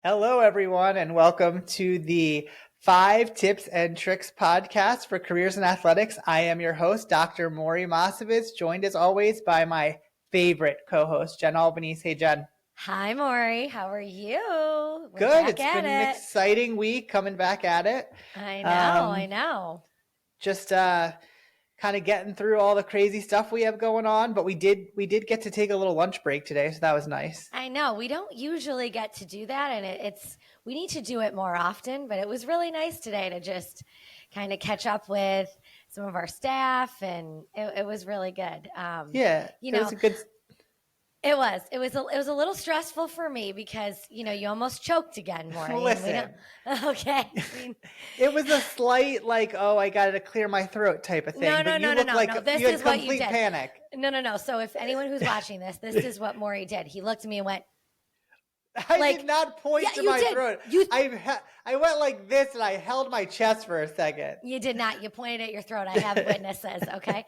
Hello, everyone, and welcome to the 5 Tips and Tricks podcast for careers in athletics. I am your host, Dr. Maury Masovitz, joined as always by my favorite co-host, Jen Albanese. Hey, Jen. Hi, Maury. How are you? Good. It's been an exciting week coming back at it. I know. Just kind of getting through all the crazy stuff we have going on, but we did get to take a little lunch break today, so that was nice. I know. We don't usually get to do that, and we need to do it more often, but it was really nice today to just kind of catch up with some of our staff, and it was really good. It was a good... It was a little stressful for me because, you almost choked again, Maury. Listen. Okay. It was a slight, I got to clear my throat type of thing. No. This is what you did. Panic. No. So if anyone who's watching this is what Maury did. He looked at me and went, I did not point to my throat. I went like this and I held my chest for a second. You did not. You pointed at your throat. I have witnesses, okay?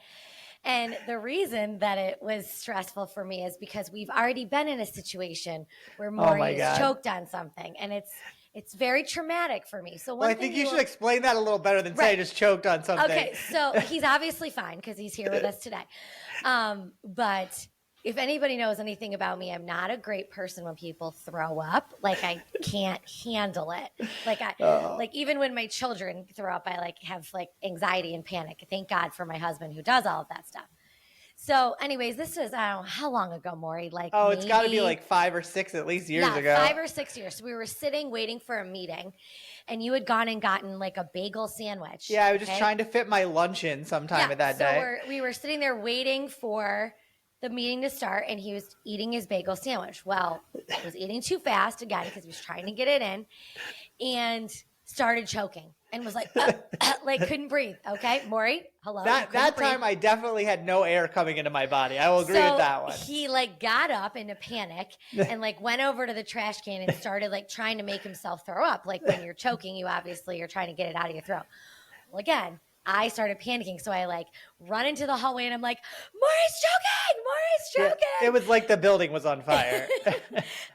And the reason that it was stressful for me is because we've already been in a situation where Maury is choked on something, and it's very traumatic for me. So I think you should explain that a little better than say I just choked on something. Okay, so he's obviously fine because he's here with us today. But if anybody knows anything about me, I'm not a great person when people throw up. I can't handle it. Even when my children throw up, I have anxiety and panic. Thank God for my husband who does all of that stuff. So anyways, this is, I don't know, how long ago, Maury? It's got to be 5 or 6 at least years ago. 5 or 6 years. So we were sitting waiting for a meeting, and you had gone and gotten a bagel sandwich. Yeah, I was just trying to fit my lunch in sometime of that day. So we were sitting there waiting for the meeting to start, and he was eating his bagel sandwich. Well, he was eating too fast again because he was trying to get it in, and started choking and was couldn't breathe. Okay, Maury, hello. That time I definitely had no air coming into my body. I will agree with that one. He got up in a panic and went over to the trash can and started trying to make himself throw up. When you're choking, you're trying to get it out of your throat. Well, again, I started panicking, so I run into the hallway and I'm like, Maury's choking. Yeah, it was like the building was on fire.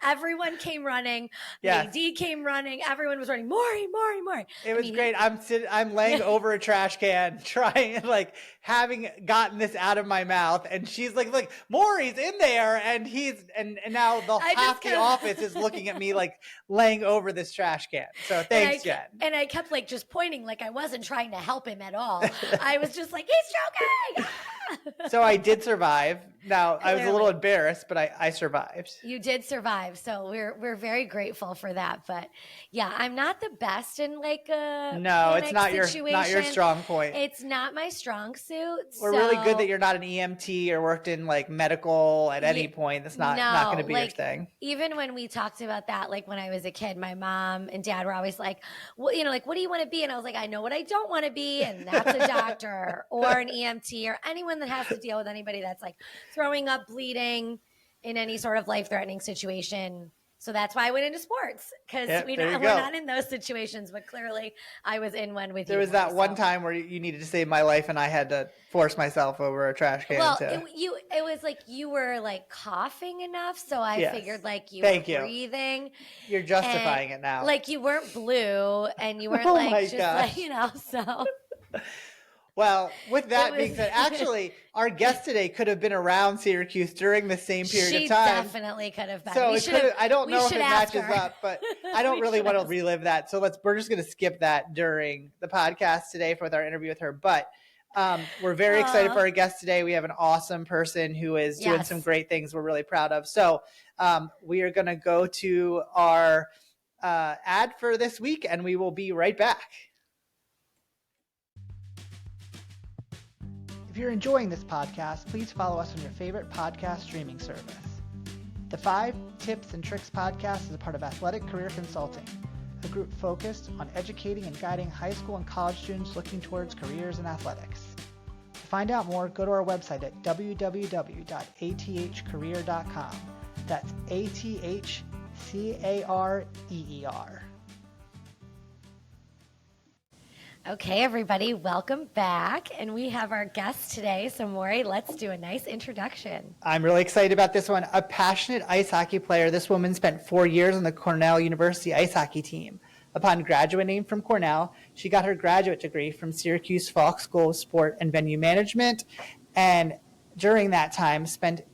Everyone came running. Yeah. AD came running. Everyone was running. Maury. It was great. I'm laying over a trash can, trying having gotten this out of my mouth, and she's like, Maury's in there, and now half the office is looking at me laying over this trash can. So thanks, Jen. And I kept just pointing I wasn't trying to help him at all. I was just he's choking. So I did survive. Now, I was a little embarrassed, but I survived. You did survive, so we're very grateful for that. But yeah, I'm not the best in no, it's not your strong point. It's not my strong suit. We're really good that you're not an EMT or worked in medical at any point. That's not going to be your thing. Even when we talked about that, when I was a kid, my mom and dad were always well, what do you want to be? And I was I know what I don't want to be, and that's a doctor or an EMT or anyone that has to deal with anybody that's throwing up, bleeding in any sort of life-threatening situation. So that's why I went into sports, because we're not in those situations, but clearly I was in one with you. There was that one time where you needed to save my life and I had to force myself over a trash can. Well, it was you were coughing enough, so I figured you were breathing. You're justifying it now. You weren't blue and you weren't so. Well, with that being said, actually, our guest today could have been around Syracuse during the same period of time. She definitely could have been. So I don't know if it matches up, but I don't really want to relive that. So we're just going to skip that during the podcast today with our interview with her. But we're very excited for our guest today. We have an awesome person who is doing some great things we're really proud of. So we are going to go to our ad for this week, and we will be right back. If you're enjoying this podcast, please follow us on your favorite podcast streaming service. The 5 Tips and Tricks podcast is a part of Athletic Career Consulting, a group focused on educating and guiding high school and college students looking towards careers in athletics. To find out more, go to our website at www.athcareer.com. That's ATHCAREER. Okay, everybody, welcome back. And we have our guest today. So, Maury, let's do a nice introduction. I'm really excited about this one. A passionate ice hockey player, this woman spent 4 years on the Cornell University ice hockey team. Upon graduating from Cornell, she got her graduate degree from Syracuse Falk School of Sport and Venue Management, and during that time spent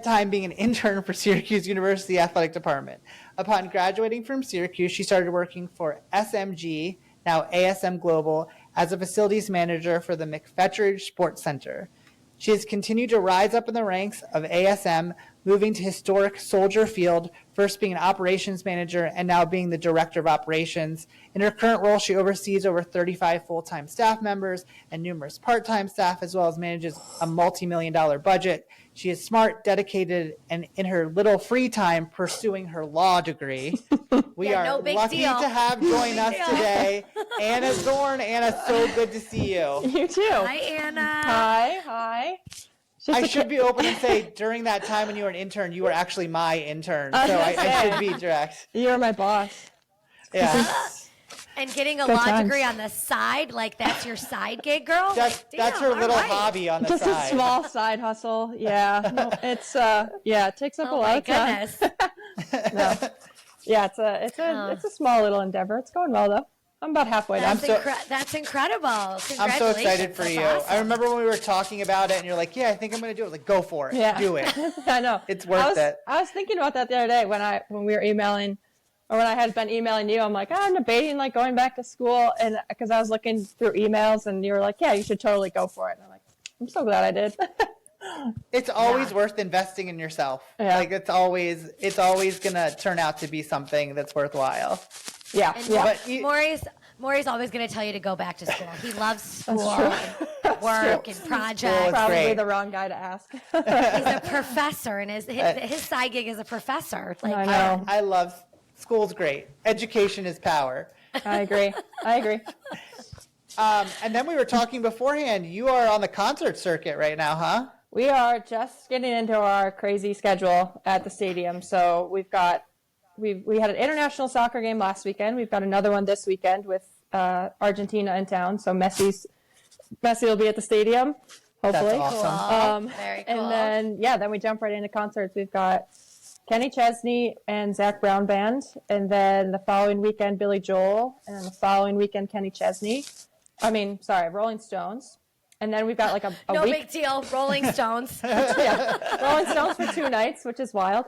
time being an intern for Syracuse University Athletic Department. Upon graduating from Syracuse, she started working for SMG, now ASM Global, as a facilities manager for the McFetridge Sports Center. She has continued to rise up in the ranks of ASM, moving to historic Soldier Field, first being an operations manager and now being the director of operations. In her current role, she oversees over 35 full-time staff members and numerous part-time staff, as well as manages a multi-million-dollar budget. She is smart, dedicated, and in her little free time pursuing her law degree. We are lucky to have join us today Anna Zorn. Anna, so good to see you. You too. Hi, Anna. Hi. I should be open and say during that time when you were an intern, you were actually my intern. So I should be direct. You're my boss. Yeah. And getting a Good law times. degree on the side, like that's your side gig, girl? That's her little hobby on the Just side. a small side hustle. Yeah. No, it's it takes up a lot of time. No. Yeah, it's a small little endeavor. It's going well though. I'm about halfway done. That's incredible. I'm so excited for you. Awesome. I remember when we were talking about it and you're like, yeah, I think I'm going to do it. Like, go for it. Yeah. Do it. I know. It's worth it. I was thinking about that the other day when we were emailing, or when I had been emailing you. I'm like, I'm debating like going back to school, and because I was looking through emails, and you were like, yeah, you should totally go for it. And I'm like, I'm so glad I did. It's always worth investing in yourself. Yeah. Like it's always going to turn out to be something that's worthwhile. Yeah. And Yeah. But Maury's always going to tell you to go back to school. He loves school That's and work and School projects. is Probably great. the wrong guy to ask. He's a professor, and his side gig is a professor. Like, I know. I love school's great. Education is power. I agree. And then we were talking beforehand. You are on the concert circuit right now, huh? We are just getting into our crazy schedule at the stadium. So we had an international soccer game last weekend. We've got another one this weekend with Argentina in town. So Messi will be at the stadium, hopefully. That's awesome. Very cool. And then we jump right into concerts. We've got Kenny Chesney and Zach Brown Band, and then the following weekend Billy Joel, and then the following weekend Rolling Stones. And then we've got like a no week. big deal. Rolling Stones. Rolling Stones for 2 nights, which is wild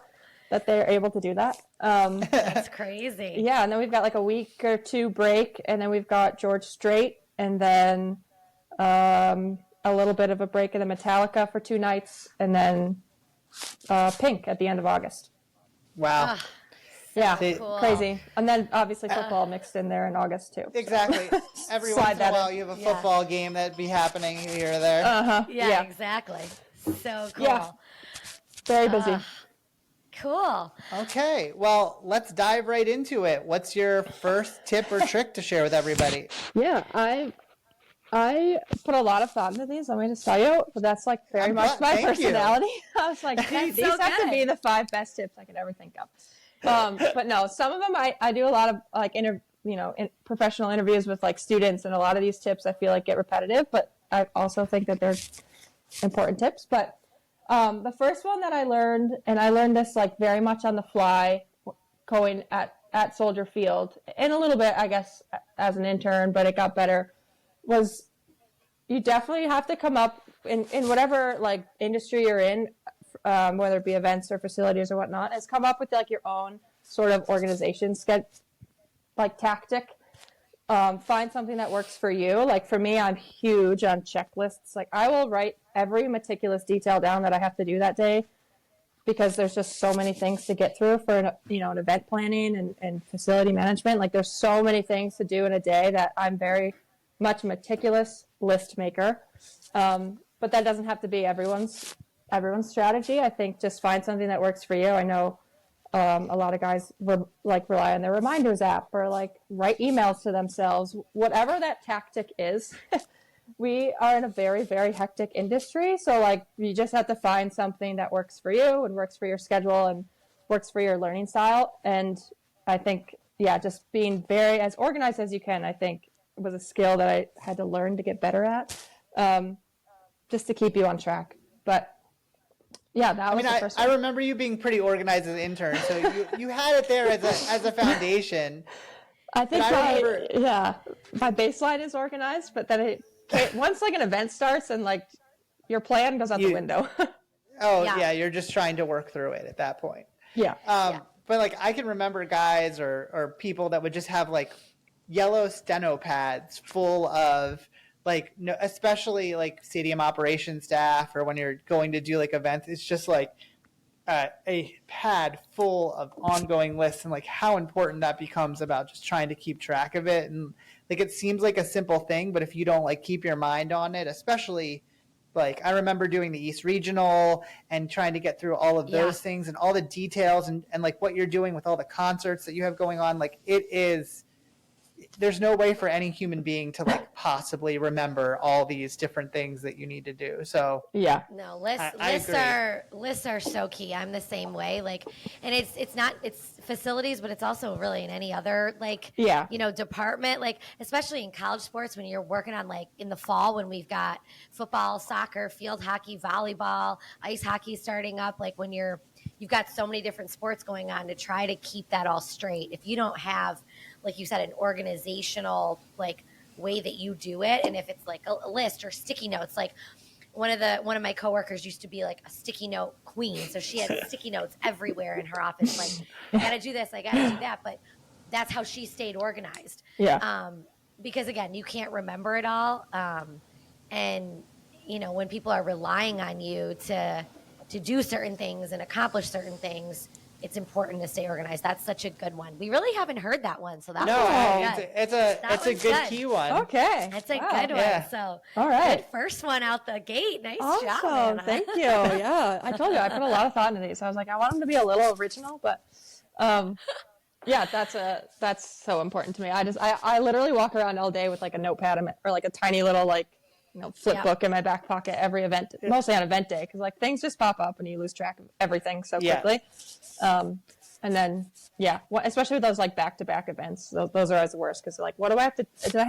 that they're able to do that. That's crazy. Yeah, and then we've got like a week or 2 break, and then we've got George Strait, and then a little bit of a break in the Metallica for 2 nights, and then Pink at the end of August. Wow. Yeah, cool. crazy. And then obviously football mixed in there in August too. Exactly. Every Slide once in a that while in. you have a football game that'd be happening here or there. Yeah, exactly. So cool. Yeah. Very busy. Cool. Okay, well, let's dive right into it. What's your first tip or trick to share with everybody? Yeah, I put a lot of thought into these. Let me just tell you, but that's like very much my thank you. personality. I was like, these so have to good. be the 5 best tips I could ever think of. But no, some of them I do a lot of like professional interviews with like students, and a lot of these tips I feel like get repetitive, but I also think that they're important tips. But the first one that I learned, and I learned this like very much on the fly, going at Soldier Field, and a little bit I guess as an intern, but it got better, was you definitely have to come up in whatever like industry you're in, whether it be events or facilities or whatnot, is come up with like your own sort of organization tactic. Find something that works for you. Like for me, I'm huge on checklists. Like I will write every meticulous detail down that I have to do that day, because there's just so many things to get through for an event planning and facility management. Like there's so many things to do in a day that I'm very much meticulous list maker. But that doesn't have to be everyone's strategy. I think just find something that works for you. I know a lot of guys rely on their reminders app, or like write emails to themselves, whatever that tactic is. We are in a very, very hectic industry. So like you just have to find something that works for you and works for your schedule and works for your learning style. And I think, just being very as organized as you can, I think was a skill that I had to learn to get better at, just to keep you on track. But yeah, that was the first one. I remember you being pretty organized as an intern, so you had it there as a foundation. I think my baseline is organized, but then once like an event starts and like your plan goes out the window. You're just trying to work through it at that point. Yeah. But like I can remember guys or people that would just have like yellow steno pads full of like, no, especially like stadium operations staff, or when you're going to do like events, it's just like a pad full of ongoing lists, and like how important that becomes about just trying to keep track of it. And like it seems like a simple thing, but if you don't like keep your mind on it, especially like I remember doing the East Regional and trying to get through all of those things and all the details and like what you're doing with all the concerts that you have going on, like there's no way for any human being to like possibly remember all these different things that you need to do. So no, lists are so key. I'm the same way. Like, and it's facilities, but it's also really in any other like department. Like especially in college sports when you're working on like in the fall when we've got football, soccer, field hockey, volleyball, ice hockey starting up. Like when you've got so many different sports going on, to try to keep that all straight. If you don't have, like you said, an organizational like way that you do it, and if it's like a list or sticky notes, like one of my coworkers used to be like a sticky note queen, so she had sticky notes everywhere in her office. Like I got to do this, I got to do that, but that's how she stayed organized. Because again, you can't remember it all, and when people are relying on you to do certain things and accomplish certain things, it's important to stay organized. That's such a good one. We really haven't heard that one, so it's a good key one. Okay, that's a good one. So, all right, good first one out the gate. Nice job, Anna. Thank you. Yeah, I told you I put a lot of thought into these. I was like, I want them to be a little original, but that's so important to me. I literally walk around all day with like a notepad or like a tiny little like flip book in my back pocket every event, mostly on event day, because like things just pop up and you lose track of everything so quickly. And then especially with those like back-to-back events, those are always the worst, because like, what do I have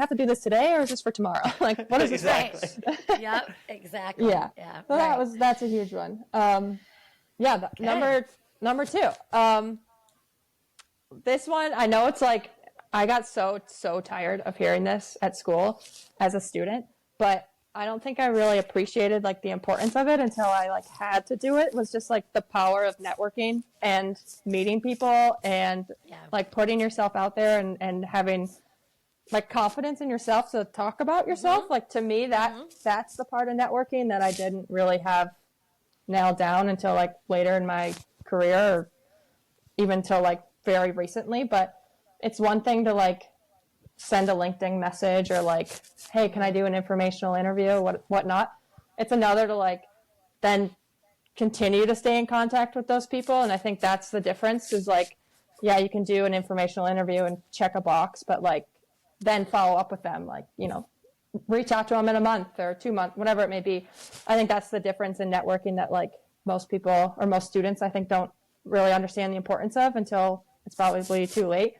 to do this today, or is this for tomorrow? Like, what is this? Yep, exactly. So that's a huge one. Number two. This one, I know it's like I got so tired of hearing this at school as a student, but I don't think I really appreciated like the importance of it until I like had to do it. Was just like the power of networking and meeting people and like putting yourself out there and having like confidence in yourself to talk about yourself. Like to me, that's the part of networking that I didn't really have nailed down until like later in my career, or even till like very recently. But it's one thing to like send a LinkedIn message or like, hey, can I do an informational interview, whatnot. It's another to like then continue to stay in contact with those people. And I think that's the difference, is like, you can do an informational interview and check a box, but like then follow up with them, like, reach out to them in a month or 2 months, whatever it may be. I think that's the difference in networking that like most people or most students I think don't really understand the importance of until it's probably too late.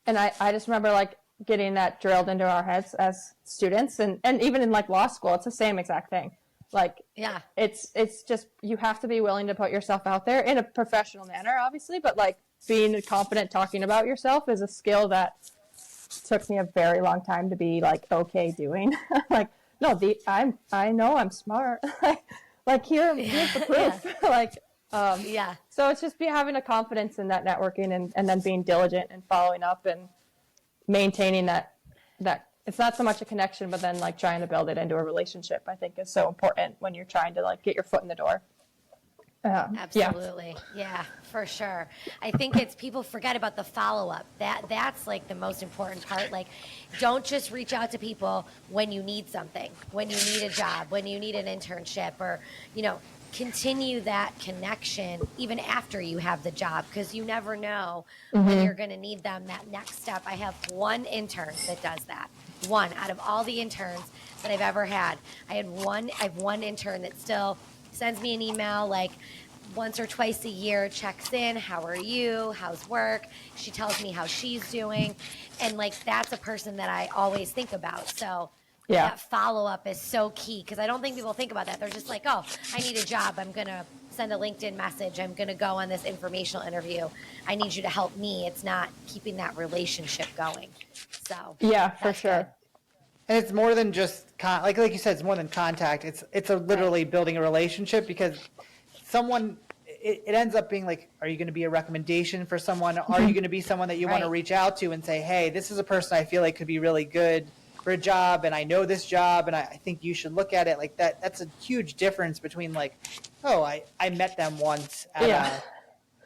And I just remember like getting that drilled into our heads as students, and even in like law school, it's the same exact thing. Like, it's just, you have to be willing to put yourself out there in a professional manner, obviously, but like being confident talking about yourself is a skill that took me a very long time to be like, okay doing. Like, no, I know I'm smart. Like here's the proof. Like, so it's just having a confidence in that networking and then being diligent and following up and maintaining that it's not so much a connection, but then like trying to build it into a relationship, I think is so important when you're trying to like get your foot in the door. Absolutely. Yeah, for sure. I think it's people forget about the follow-up. That's like the most important part. Like, don't just reach out to people when you need something, when you need a job, when you need an internship, or, continue that connection even after you have the job, because you never know when you're going to need them. That next step. I have one intern that does that. One out of all the interns that I've ever had. I have one intern that still sends me an email like, once or twice a year checks in. How are you? How's work? She tells me how she's doing. And like, that's a person that I always think about. So that follow-up is so key, because I don't think people think about that. They're just like, oh, I need a job. I'm going to send a LinkedIn message. I'm going to go on this informational interview. I need you to help me. It's not keeping that relationship going. So yeah, for sure. Good. And it's more than just like you said, it's more than contact. It's a literally building a relationship, because someone, it ends up being like, are you going to be a recommendation for someone? Are you going to be someone that you want to reach out to and say, hey, this is a person I feel like could be really good for a job, and I know this job, and I think you should look at it like that. That's a huge difference between like, oh, I met them once at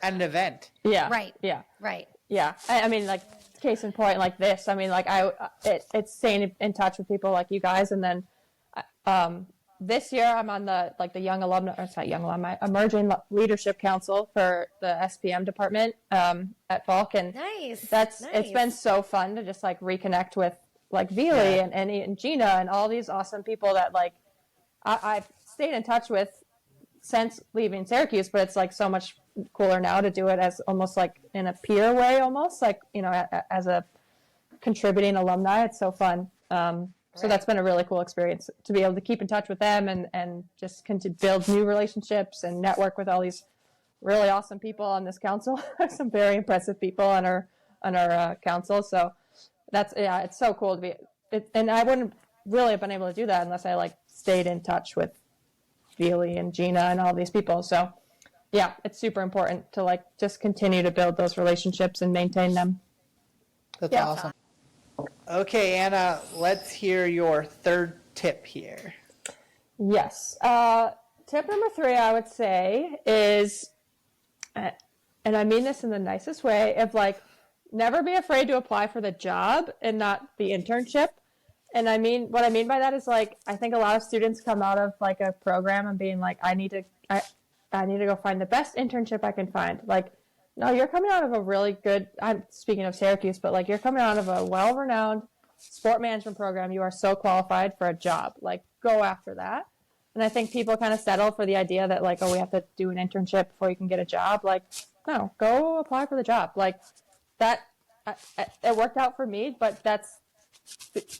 an event. Yeah. Right. Yeah. Right. Yeah. I mean, like, case in point, like this, I mean, like it's staying in touch with people like you guys. And then this year I'm on the young alumni, or it's not young alumni, emerging leadership council for the SPM department at Falk. And it's been so fun to just like reconnect with like Vili and Gina and all these awesome people that like I've stayed in touch with since leaving Syracuse, but it's like so much cooler now to do it as almost like in a peer way, almost like, you know, as a contributing alumni. It's so fun. So that's been a really cool experience to be able to keep in touch with them and just continue to build new relationships and network with all these really awesome people on this council. Some very impressive people on our council. So that's, it's so cool to be, and I wouldn't really have been able to do that unless I like stayed in touch with Vili and Gina and all these people. So yeah, it's super important to like just continue to build those relationships and maintain them. That's awesome. Okay, Anna, let's hear your third tip here. Yes. Tip number 3, I would say, is, and I mean this in the nicest way, of like, never be afraid to apply for the job and not the internship. And I mean, what I mean by that is like, I think a lot of students come out of like a program and being like, I need to go find the best internship I can find. Like, no, you're coming out of a really good, I'm speaking of Syracuse, but like you're coming out of a well-renowned sport management program. You are so qualified for a job. Like, go after that. And I think people kind of settle for the idea that like, oh, we have to do an internship before you can get a job. Like, no, go apply for the job. Like that, it worked out for me, but that's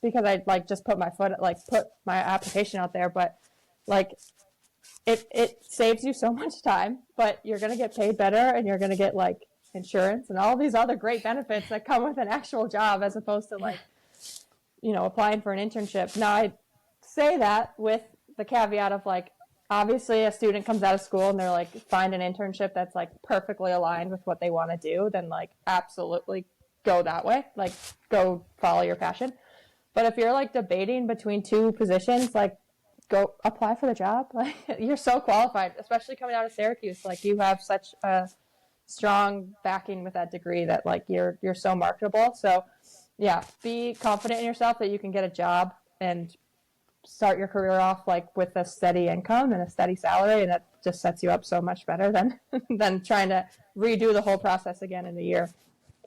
because I like just put my application out there. But like, it saves you so much time, but you're going to get paid better, and you're going to get like insurance and all these other great benefits that come with an actual job, as opposed to like, you know, applying for an internship. Now I say that with the caveat of like, obviously a student comes out of school and they're like, find an internship that's like perfectly aligned with what they want to do, then like absolutely go that way, like go follow your passion. But if you're like debating between 2 positions, like go apply for the job. Like, you're so qualified, especially coming out of Syracuse. Like, you have such a strong backing with that degree that like you're so marketable. So yeah, be confident in yourself that you can get a job and start your career off like with a steady income and a steady salary, and that just sets you up so much better than trying to redo the whole process again in a year.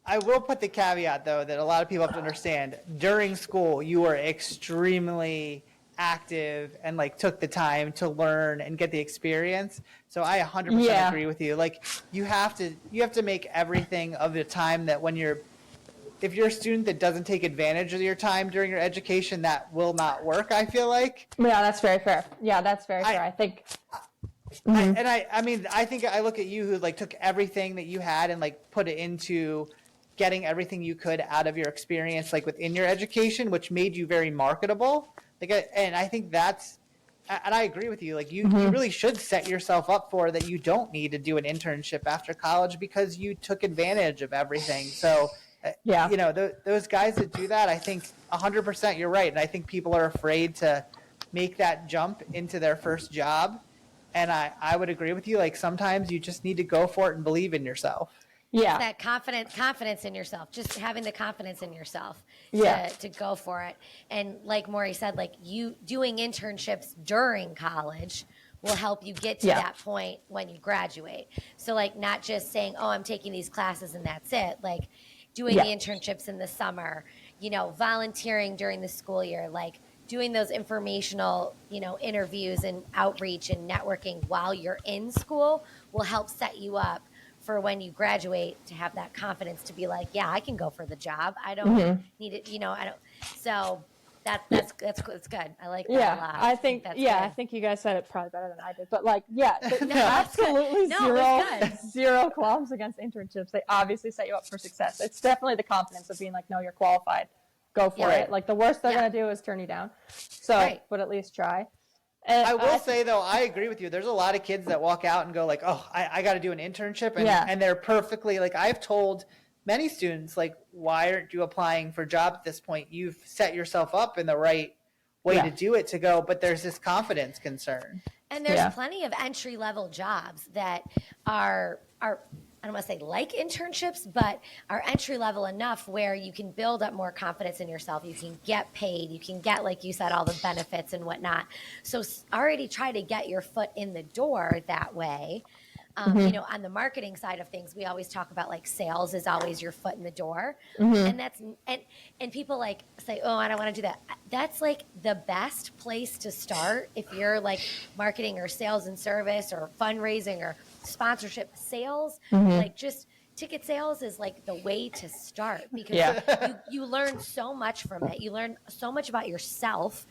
I will put the caveat though that a lot of people have to understand, during school you were extremely active and like took the time to learn and get the experience. So I 100% agree with you. Like, you have to make everything of the time that if you're a student that doesn't take advantage of your time during your education, that will not work, I feel like. Yeah, that's very fair. Yeah, that's very fair. I think. I think I look at you who like took everything that you had and like put it into getting everything you could out of your experience, like within your education, which made you very marketable. Like, and I think and I agree with you. Like, you really should set yourself up for that. You don't need to do an internship after college because you took advantage of everything. So, you know, those guys that do that, I think 100% you're right. And I think people are afraid to make that jump into their first job. And I would agree with you. Like, sometimes you just need to go for it and believe in yourself. Yeah. That confidence in yourself, just having the confidence in yourself to go for it. And like Maury said, like, you doing internships during college will help you get to that point when you graduate. So like, not just saying, oh, I'm taking these classes and that's it. Like, doing the internships in the summer, you know, volunteering during the school year, like doing those informational, interviews and outreach and networking while you're in school will help set you up for when you graduate to have that confidence to be like, yeah, I can go for the job. I don't need it. I don't. So that's good. I like that a lot. I think that's good. I think you guys said it probably better than I did, but absolutely zero qualms against internships. They obviously set you up for success. It's definitely the confidence of being like, no, you're qualified. Go for it. Like the worst they're going to do is turn you down. So, but at least try. And I will say though, I agree with you. There's a lot of kids that walk out and go like, oh, I got to do an internship. And they're perfectly like, I've told many students, like, why aren't you applying for jobs at this point? You've set yourself up in the right way to do it to go, but there's this confidence concern. And there's plenty of entry level jobs that are I don't want to say like internships, but are entry level enough where you can build up more confidence in yourself. You can get paid. You can get, like you said, all the benefits and whatnot. So already try to get your foot in the door that way. On the marketing side of things, we always talk about like sales is always your foot in the door. And that's, and people like say, oh, I don't want to do that. That's like the best place to start. If you're like marketing or sales and service or fundraising or sponsorship sales, like just ticket sales is like the way to start because you learn so much from it. You learn so much about yourself.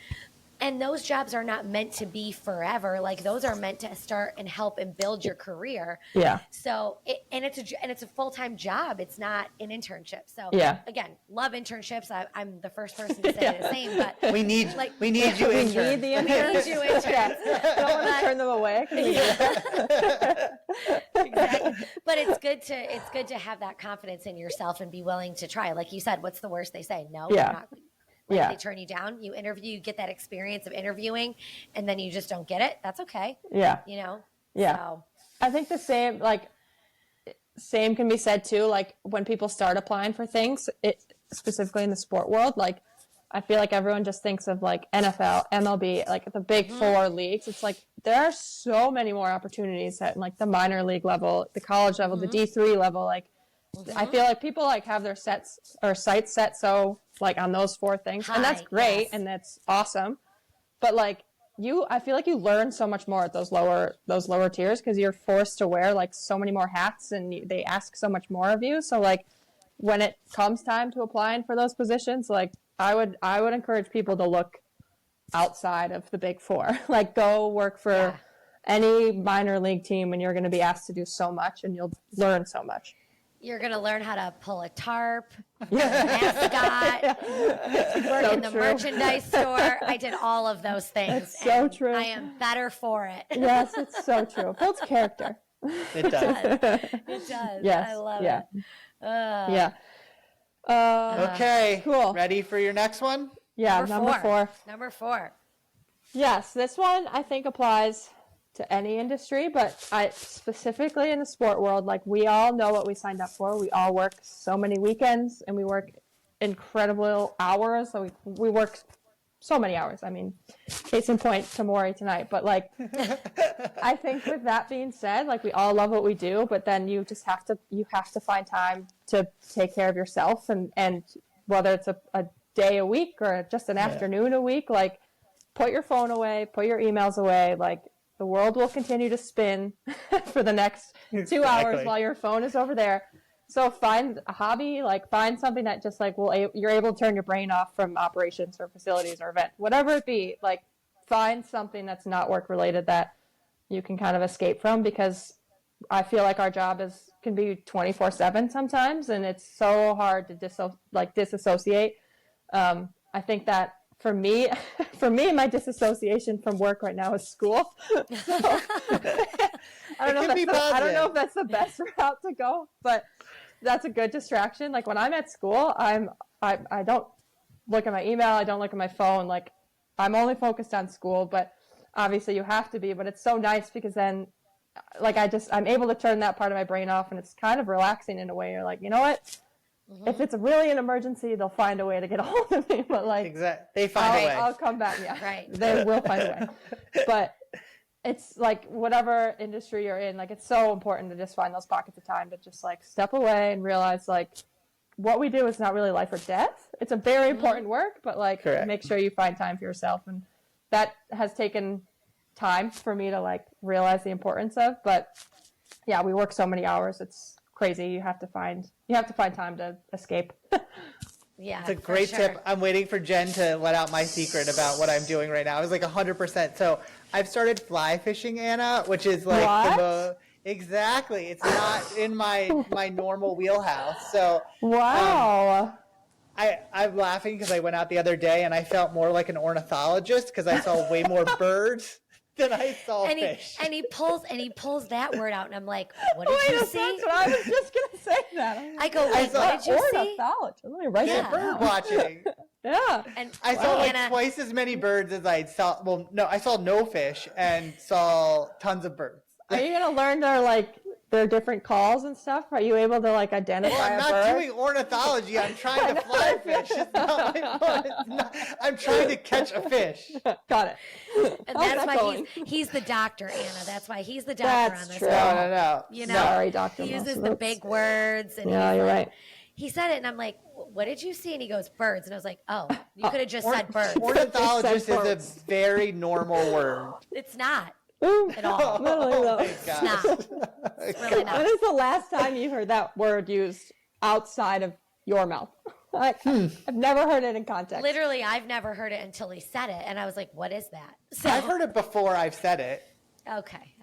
And those jobs are not meant to be forever. Like those are meant to start and help and build your career. Yeah. So it's a full-time job. It's not an internship. So again, love internships. I'm the first person to say the same. But we need you interns. We need the interns. We need you interns. Don't want to turn them away. Exactly. But it's good to have that confidence in yourself and be willing to try. Like you said, what's the worst they say? No, you're not. They turn you down, you interview, you get that experience of interviewing, and then you just don't get it. That's okay. So. I think the same can be said too. Like when people start applying for things, specifically in the sport world, like I feel like everyone just thinks of like NFL, MLB, like the big four leagues. It's like there are so many more opportunities at like the minor league level, the college level, the D3 level. Like I feel like people like have their sights set so like on those four things, and that's great and that's awesome. But like I feel like you learn so much more at those lower tiers because you're forced to wear like so many more hats and they ask so much more of you. So like when it comes time to applying for those positions, like I would encourage people to look outside of the big four. Like go work for any minor league team and you're going to be asked to do so much and you'll learn so much. You're going to learn how to pull a tarp, mascot, work in the merchandise store. I did all of those things. It's so true. I am better for it. Yes, it's so true. It builds character. It does. It does. Yes. I love it. Okay. Cool. Ready for your next one? Yeah, Number four. Yes, this one I think applies to any industry, but specifically in the sport world, like we all know what we signed up for. We all work so many weekends and we work incredible hours. So we work so many hours. I mean, case in point, Tamori tonight. But like, I think with that being said, like we all love what we do, but then you just have to find time to take care of yourself and whether it's a day a week or just an afternoon a week, like put your phone away, put your emails away, like the world will continue to spin for the next 2 hours while your phone is over there. So find a hobby, like find something that just like you're able to turn your brain off from operations or facilities or event, whatever it be. Like find something that's not work related that you can kind of escape from, because I feel like our job can be 24/7 sometimes, and it's so hard to disassociate. I think that for me, my disassociation from work right now is school. So, I don't know if that's the best route to go, but that's a good distraction. Like when I'm at school, I don't look at my email. I don't look at my phone. Like I'm only focused on school, but obviously you have to be, but it's so nice because then like I'm able to turn that part of my brain off, and it's kind of relaxing in a way. You're like, you know what? If it's really an emergency, they'll find a way to get a hold of me. But like, they find a way. I'll come back. Yeah, right. They will find a way. But it's like whatever industry you're in, like it's so important to just find those pockets of time to just like step away and realize like what we do is not really life or death. It's a very important work, but like Correct. make sure you find time for yourself. And that has taken time for me to like realize the importance of. But yeah, we work so many hours. It's crazy. You have to find time to escape. Yeah, it's a great tip. I'm waiting for Jen to let out my secret about what I'm doing right now. I was like 100%. So I've started fly fishing, Anna, which is like exactly. It's not in my normal wheelhouse. So wow. I'm laughing because I went out the other day and I felt more like an ornithologist because I saw way more birds than I saw fish. And he pulls that word out, and I'm like, "What did you see?" That's what I was just gonna say. That I go, "Wait, what did you see?" Ornithology. Let me write that down. Bird watching. Yeah. And I saw like twice as many birds as I saw. Well, no, I saw no fish and saw tons of birds. Are you gonna learn their different calls and stuff? Are you able to like identify Well, I'm a not bird? doing ornithology. I'm trying to fly fish. It's not my fun. I'm trying to catch a fish. Got it. And that's why he's the doctor, Anna. That's why he's the doctor That's on this. true. No. You know, sorry, Doctor. he uses the big words, and yeah, you're right. He said it, and I'm like, "What did you see?" And he goes, "Birds." And I was like, "Oh, you could have just said birds." Ornithologist is a very normal word. It's not Ooh. at all. Oh my It's gosh. not. It's really not. When is the last time you heard that word used outside of your mouth? I've never heard it in context. Literally, I've never heard it until he said it, and I was like, "What is that?" So I've heard it before I've said it. okay.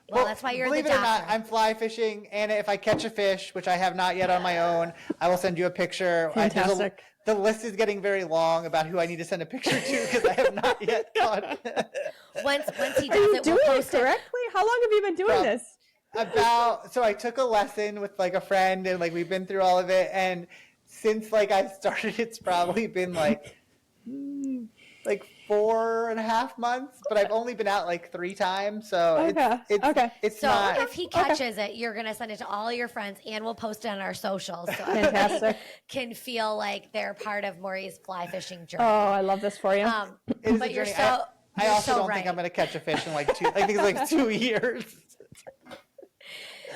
Well, that's why you're the doctor. Believe it or not, doctor. I'm fly fishing, and if I catch a fish, which I have not yet on my own, I will send you a picture. Fantastic. The list is getting very long about who I need to send a picture to because I have not yet caught. Once he Are does you it, doing we'll it post it. correctly? How long have you been doing this? So I took a lesson with like a friend, and like we've been through all of it, and since like I started, it's probably been like 4.5 months, but I've only been out like 3 times, so it's So not. if he catches it, you're gonna send it to all your friends, and we'll post it on our socials, so Fantastic. everybody can feel like they're part of Maureen's fly fishing journey. Oh, I love this for you. It is But a you're journey. so. I also don't right. think I'm going to catch a fish in like 2. I think it's like 2 years.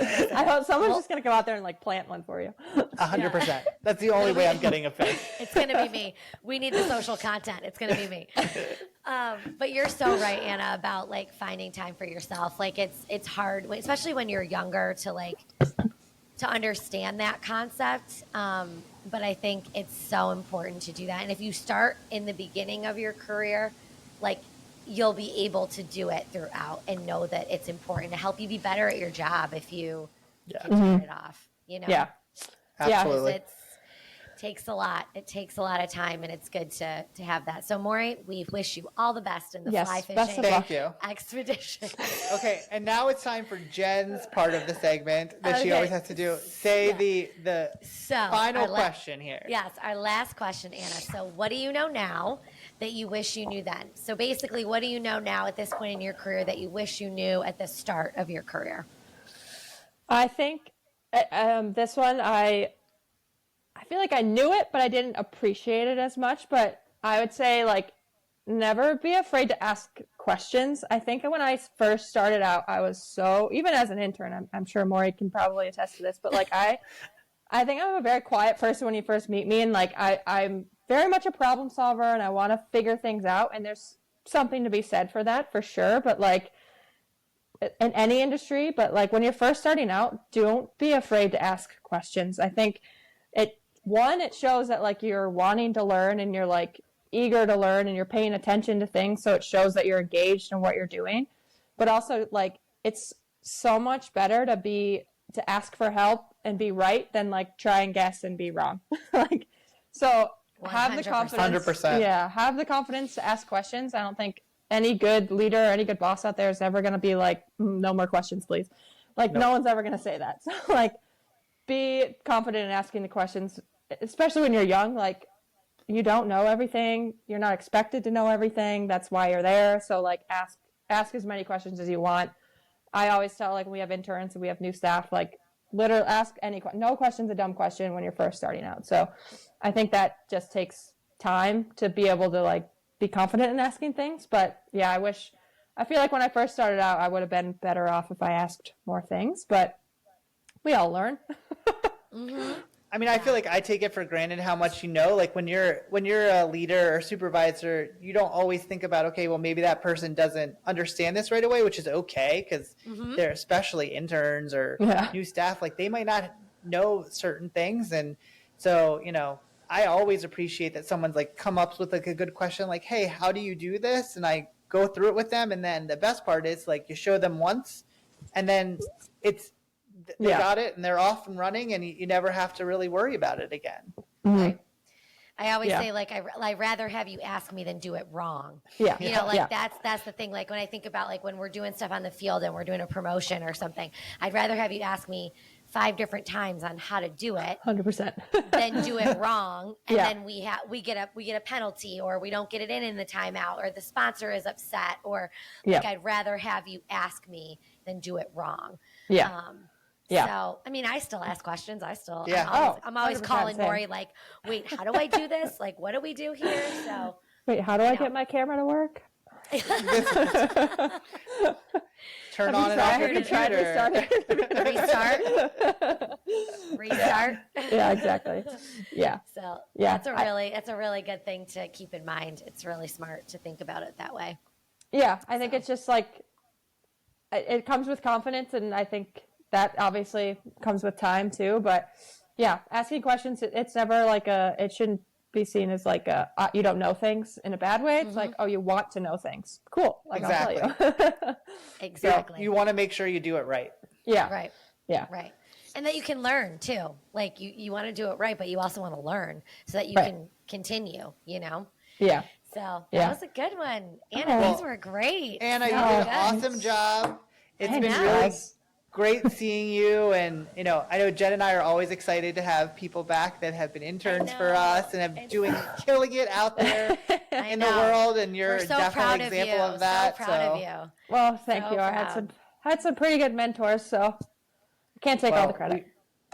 I hope someone's just going to go out there and like plant one for you. 100%. That's the only way I'm getting a fish. It's going to be me. We need the social content. It's going to be me. But you're so right, Anna, about like finding time for yourself. Like it's hard, especially when you're younger, to understand that concept. But I think it's so important to do that. And if you start in the beginning of your career, like you'll be able to do it throughout and know that it's important to help you be better at your job if you start it off, you know? Yeah. Absolutely. It takes a lot. It takes a lot of time, and it's good to have that. So, Maury, we wish you all the best in the fly best fishing of luck. Thank you. expedition. Okay, and now it's time for Jen's part of the segment that she Okay. always has to do. Say the So, final our question here. Yes, our last question, Anna. So, what do you know now that you wish you knew then? So, basically, what do you know now at this point in your career that you wish you knew at the start of your career? I think this one, I feel like I knew it, but I didn't appreciate it as much. But I would say, like, never be afraid to ask questions. I think when I first started out, I was even as an intern, I'm sure Maury can probably attest to this, but like I think I'm a very quiet person when you first meet me, and like I'm very much a problem solver, and I want to figure things out, and there's something to be said for that, for sure. But like in any industry, but like when you're first starting out, don't be afraid to ask questions. I think it shows that like you're wanting to learn, and you're like eager to learn, and you're paying attention to things, so it shows that you're engaged in what you're doing. But also, like, it's so much better to ask for help and be right than like try and guess and be wrong. Like, so have the 100%. confidence. 100%. Yeah, have the confidence to ask questions. I don't think any good leader, any good boss out there is ever going to be like, no more questions, please. Like, no one's ever going to say that. So like, be confident in asking the questions, especially when you're young. Like, you don't know everything. You're not expected to know everything. That's why you're there. So like, ask as many questions as you want. I always tell, like, when we have interns and we have new staff, like, literally ask no question's a dumb question when you're first starting out. So I think that just takes time to be able to like be confident in asking things. But yeah, I feel like when I first started out, I would have been better off if I asked more things, but we all learn. Mm-hmm. I mean, I feel like I take it for granted how much you know. Like when you're a leader or supervisor, you don't always think about, okay, well, maybe that person doesn't understand this right away, which is okay because they're especially interns or new staff. Like they might not know certain things, and so I always appreciate that someone's like come up with like a good question, like, hey, how do you do this? And I go through it with them, and then the best part is like you show them once, and then they got it and they're off and running, and you never have to really worry about it again. Right. I always say like I'd rather have you ask me than do it wrong. That's the thing. Like when I think about like when we're doing stuff on the field and we're doing a promotion or something, I'd rather have you ask me 5 different times on how to do it 100% than do it wrong, and then we get a penalty, or we don't get it in the timeout, or the sponsor is upset, or like I'd rather have you ask me than do it wrong. So, I mean, I still ask questions. I'm always calling Maury like, wait, how do I do this? Like, what do we do here? So, wait, how do I get my camera to work? Turn on and off your computer. Restart. Yeah, exactly. Yeah. So that's a really good thing to keep in mind. It's really smart to think about it that way. Yeah, I think it's just like it comes with confidence, and I think that obviously comes with time too. But yeah, asking questions, it's never like it shouldn't be seen as like you don't know things in a bad way. It's like, oh, you want to know things. Cool. Like, exactly. I'll tell you. Exactly. So you want to make sure you do it right. Yeah. Right. Yeah. Right. And that you can learn too. Like you want to do it right, but you also want to learn so that you can continue, Yeah. So that was a good one. Anna, these were great. Anna, you did an awesome job. It's been really great seeing you. And, I know Jen and I are always excited to have people back that have been interns for us and have killing it out there in the world. And you're definitely an example of that. So proud of you. Well, thank you. I had some pretty good mentors, so I can't take all the credit.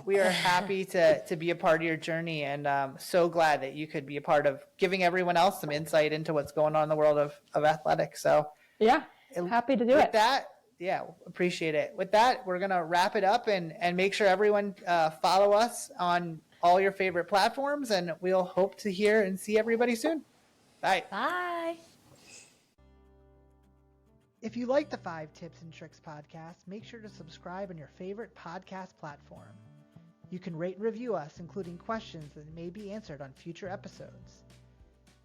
We are happy to be a part of your journey, and so glad that you could be a part of giving everyone else some insight into what's going on in the world of athletics. So yeah, happy to do it. With that, appreciate it. With that, we're going to wrap it up and make sure everyone follow us on all your favorite platforms, and we'll hope to hear and see everybody soon. Bye. Bye. If you like the 5 Tips and Tricks podcast, make sure to subscribe on your favorite podcast platform. You can rate and review us, including questions that may be answered on future episodes.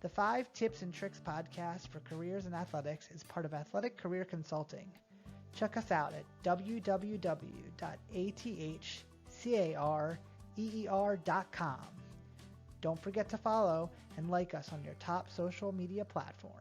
The 5 Tips and Tricks podcast for careers in athletics is part of Athletic Career Consulting. Check us out at www.athcareer.com. Don't forget to follow and like us on your top social media platform.